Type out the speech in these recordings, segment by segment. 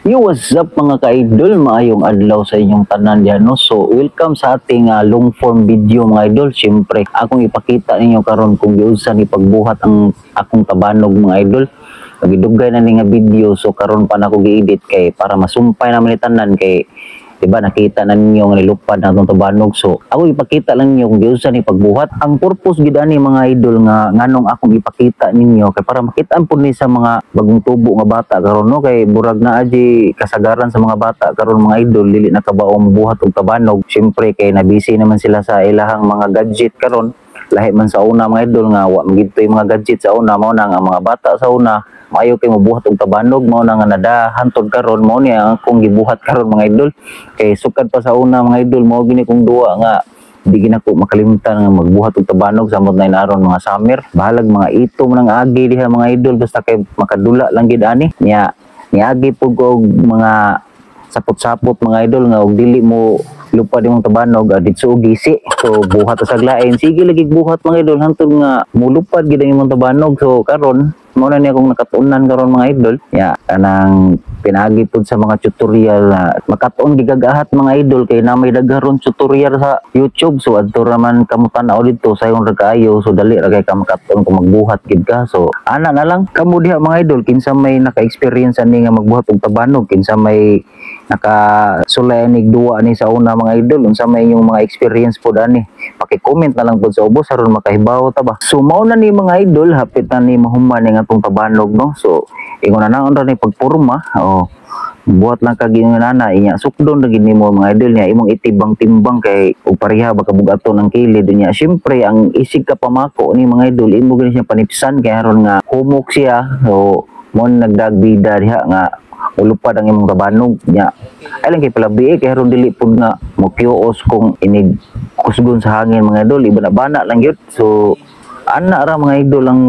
Yo, what's up mga ka-idol? Maayong adlaw sa inyong tanan diyan, no? So, welcome sa ating long form video mga idol. Siyempre, akong ipakita ninyo karon kung giunsa ni pagbuhat ang akong tabanog mga idol. Nagidugay na ni nga video, so karon pa na ko gi-edit kay para masumpay naman ni tanan kay diba nakita na ninyo nga nilupad na itong tabanog. So ako ipakita lang ninyo kung giunsa ni pagbuhat. Ang purpose gid ani mga idol nga nganong akong ipakita ninyo kay para makitaan pud ni sa mga bagong tubo nga bata karon, no? Kay burag na aji kasagaran sa mga bata karon mga idol dili na kabaong buhat og tabanog. Syempre kay na busy naman sila sa ilahang mga gadget karon. Lahi man sa una mga idol nga wa magito yung mga gadget sa una, mao na nga mga bata sa una maayo kay mabuhat og tabanog, mao na nga nadahan tod karon, mao ni ang akong gibuhat karon mga idol. Kay sukad pa sa una mga idol, mao gini kong duwa nga di ginako makalimutan nga magbuhat og tabanog samot na inaron mga summer. Bahalag mga itom nang agi diha mga idol, basta kay makadula lang gid ani niya. Niagi pud og mga sapot-sapot mga idol nga og dili mo lupad imong tabanog ditso og gisi. So buhat sa lain, sige lagi buhat mga idol hantod nga mulupad gid ang imong tabanog. So karon mao na ni akong nakatunan karon mga idol ya kanang pinagi pud sa mga tutorial na makatuon gigagahat mga idol kay na may dagharon tutorial sa YouTube. So adto ra man kamo tan-aw dito sayon ra kaayo, so dali ra kay ka makatuon kung magbuhat gid ka. So ana na lang kamo diha mga idol kinsa may naka-experience ani nga magbuhat og tabanog, kinsa may nakasulay ni duwa ni sa una mga idol, unsa may inyong mga experience pod ani, paki-comment na lang pod sa ubos aron makahibaw ta ba. So mao na ni mga idol, hapit na ni mahuman ni atong tabanog, no? So ingon na naon ra ni pagpurma, buhat lang kag ingon na inya sukdon ra gid nimo mga idol niya imong itibang-timbang kay og pareha baka bugaton ang kilid niya. Syempre ang isig ka pamako ni mga idol imo gani siya panipsan kay aron nga humok siya. So mo nagdagbida diha nga ulupad ang imong tabanog niya. Ay lang kay palabi kay aron dili pud nga mopios kung inig kusgon sa hangin mga idol, iba na bana lang gyud. So ana ra mga idol ang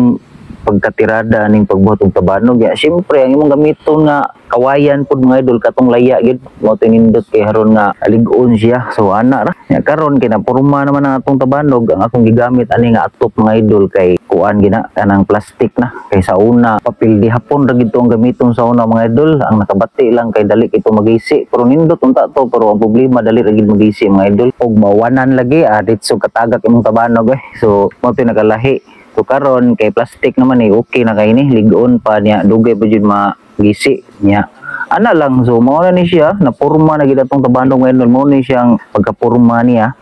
pagkatirada ning pagbuhat og tabanog ya. Syempre ang imong gamiton nga kawayan pud mga idol katong laya gid mo tinindot kay haron nga alig-on siya. So ana ra ya karon kay napurma naman ang atong tabanog, ang akong gigamit ani nga atop mga idol kay kuan gina kanang plastic na. Kay sa una papel di hapon ra gid ang gamiton sa una mga idol, ang nakabati lang kay dali kito magisi pero nindot unta to, pero ang problema dali ra gid magisi mga idol og mawanan lagi ditso katagak imong tabanog So mo nagalahi. So karon kay plastic naman okay na kay ni lig-on pa niya, dugay pa jud magisi niya. Ana lang, so mao na ni siya napurma na gid atong tabanog ngayon, mao ni siyang pagkapurma niya.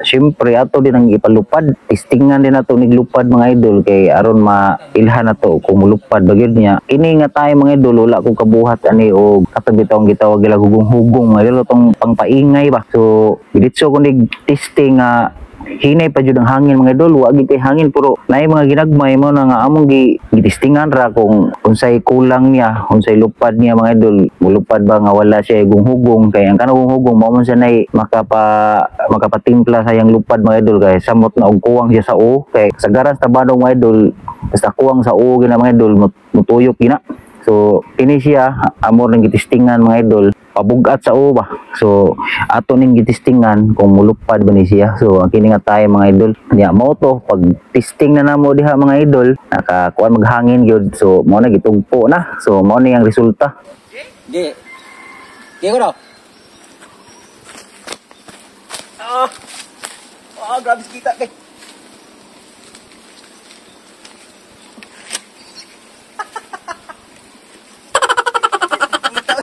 Syempre ato din ang ipalupad, testingan din nato niglupad mga idol kay aron mailhan nato kung mulupad ba gyud niya. Kini nga tayo mga idol wala ko kabuhat ani og katong bitawng gitawag ila hugong-hugong mga idol tong pangpaingay ba. So diretso ko nig testing nga hinay pa jud ang hangin mga idol, wa gid kay hangin pero naay mga ginagmay mo na nga among gitistingan ra kung unsay kulang niya, unsay lupad niya mga idol. Mulupad ba nga wala siya hugong kay ang kanang hugong mao man siya nay makapatimpla sa yang lupad mga idol kay samot na og kuwang siya sa o kay sagaran sa tabanog mga idol basta kuwang sa o gina mga idol mutuyok gina. So kini siya amor nang gitistingan mga idol pabugat sa uba. So ato ning gitistingan kung mulupad ba ni siya. So ang kini nga tayo mga idol niya mao to pag testing na namo diha mga idol nakakuan maghangin gyud. So mao na gitugpo na. So mao ni ang resulta. Di ko daw. Grabe kita kay.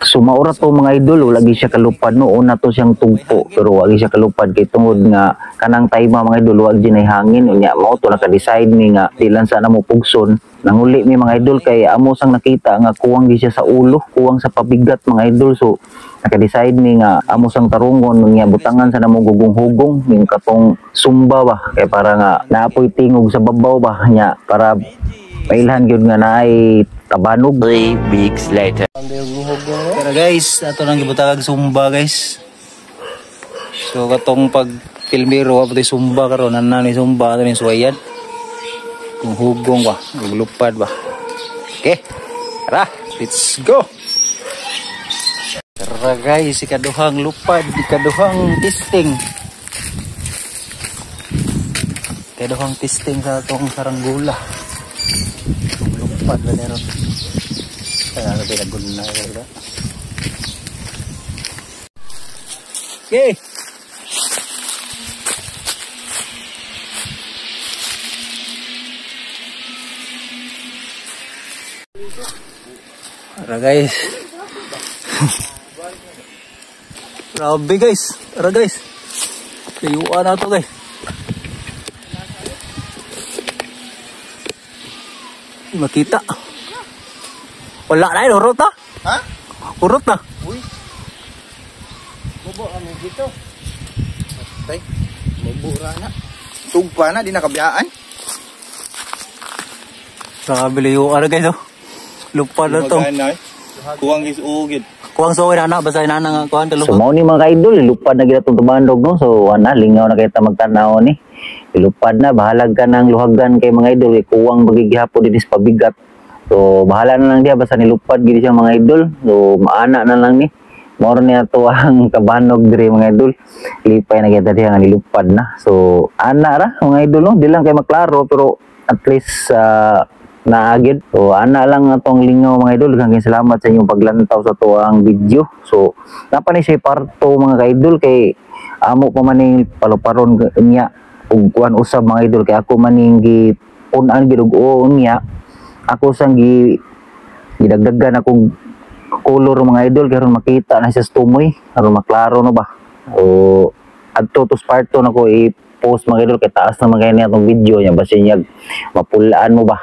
So maura to mga idol, wala gi siya kalupad no, una to siyang tugpo pero wala siya kalupad kay tungod nga kanang tayma mga idol wag dinay hangin unya mao to naka-decide ni nga dilan sa namo pugson nanguli mi mga idol kay amo sang nakita nga kuwang gi siya sa ulo, kuwang sa pabigat mga idol. So naka-decide mi nga amo sang tarungon nga butangan sa namo gugong-hugong ning katong sumba ba kay para nga naapoy tingog sa babaw ba nya para mailhan gyud nga naay tabanog. 3 weeks later. Pero guys, ato nang gibutagag sumba guys. So katong pag filmero wa pati sumba karon ana ni sumba ato ni suwayan. Kung hugong ba, lupad ba. Okay. Tara, let's go. Tara guys, ikaduhang lupad, ikaduhang testing. Ikaduhang testing sa atong saranggula. Lupad ba nero? Kaya pinaguna na Okay. Tara guys. Grabe guys. Tara guys. Layuan na to guys. Makita. Wala na yun. Urot na. Ha? Urot na. Uy. Bobo kami dito. Tay, mabura na. Tugpa na, di nakabiyaan. Grabe layuan na guys. Oh. Lupa na to. Kuwang is ugid. Kuwang soy na basta na nga kuwang So kalupa. mao ni mga ka-idol, ilupad na gid atong tabandog no. So lingaw na kita magtanaw ni. Ilupad na, bahalag ka ng luhagan kay mga idol, kuwang magigihapon din is pabigat. So bahala na lang diya basta nilupad gid siya mga idol. So maana na lang ni. Mao niya to ang kabanog diri mga idol. Lipay na kita diya nga nilupad na. So ana ra mga idol no, di lang kay maklaro pero at least naagid. So ana lang atong lingaw mga idol. Daghang salamat sa inyong paglantaw sa tuang video. So napa ni siya parto mga ka-idol kay amo pa maning paluparon niya ug kuan usab mga idol kay ako maning gipunan gid og niya. Ako sang gidagdagan akong color mga idol karon makita na siya tumoy aron maklaro no ba. O adto to sparto nako i-post mga idol kay taas na mga niya atong video niya basi niya mapulaan mo ba.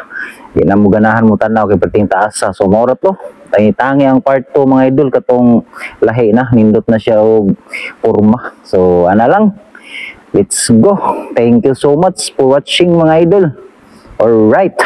Di na mo ganahan mo tanaw kay perting taas sa so mao ra to. Tangi-tangi ang part 2 mga idol katong lahi na nindot na siya og porma. So ana lang. Let's go. Thank you so much for watching mga idol. All right.